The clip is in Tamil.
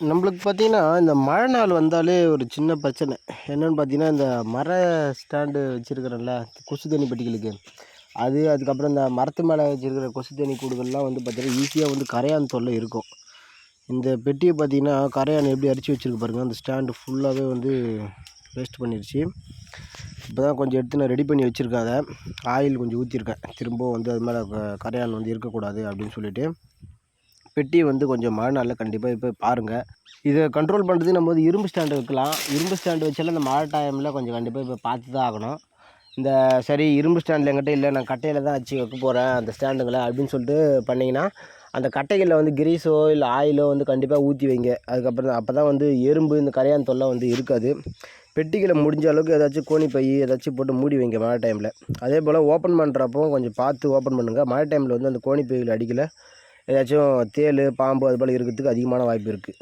நம்மளுக்கு பார்த்தீங்கன்னா, இந்த மழை நாள் வந்தாலே ஒரு சின்ன பிரச்சனை. என்னன்னு பார்த்தீங்கன்னா, இந்த மர ஸ்டாண்டு வச்சிருக்கிறேன்ல, கொசு தண்ணி பெட்டிகளுக்கு. அதுக்கப்புறம் இந்த மரத்து மேல வச்சிருக்கிற கொசு தண்ணி கூடுகள்லாம் வந்து பார்த்தீங்கன்னா, ஈஸியா வந்து கரையான் தொல்லை இருக்கும். இந்த பெட்டிய பார்த்தீங்கன்னா, கரையான் எப்படி அரிச்சு வச்சிருக்கு பாருங்க. அந்த ஸ்டாண்டு ஃபுல்லாவே வந்து வேஸ்ட் பண்ணிருச்சு. இப்போ தான் கொஞ்சம் எடுத்து நான் ரெடி பண்ணி வச்சிருக்கேன் அத. ஆயில் கொஞ்சம் ஊத்தியிருக்கேன். திரும்பவும் வந்து அது மேல கரையான் வந்து இருக்கக்கூடாது அப்படின்னு சொல்லிட்டு. பெட்டி வந்து கொஞ்சம் மழை நாள்ல கண்டிப்பா போய் பாருங்க. இத கண்ட்ரோல் பண்ணுறதுக்கு நம்ம வந்து இரும்பு ஸ்டாண்டு வைக்கலாம். இரும்பு ஸ்டாண்டு வச்சாலும் இந்த மழை டைமில் கொஞ்சம் கண்டிப்பாக இப்போ பார்த்து தான் ஆகணும். இந்த சரி இரும்பு ஸ்டாண்டில் என்கிட்ட இல்லை, நான் கட்டையில் தான் வச்சு வைக்க போகிறேன் அந்த ஸ்டாண்டுங்களை அப்படின்னு சொல்லிட்டு பண்ணிங்கன்னா, அந்த கட்டைகளில் வந்து கிரீஸோ இல்லை ஆயிலோ வந்து கண்டிப்பாக ஊற்றி வைங்க. அதுக்கப்புறம் அப்போ தான் வந்து எறும்பு இந்த கரையான் தொல்லை வந்து இருக்காது. பெட்டிகளை முடிஞ்ச அளவுக்கு ஏதாச்சும் கோணி பை ஏதாச்சும் போட்டு மூடி வைங்க மழை டைமில். அதே போல் ஓப்பன் பண்ணுறப்போ கொஞ்சம் பார்த்து ஓப்பன் பண்ணுங்கள். மழை டைமில் வந்து அந்த கோணி பைகள் அடிக்கல ஏதாச்சும் தேள், பாம்பு அது போல் இருக்கிறதுக்கு அதிகமான வாய்ப்பு இருக்குது.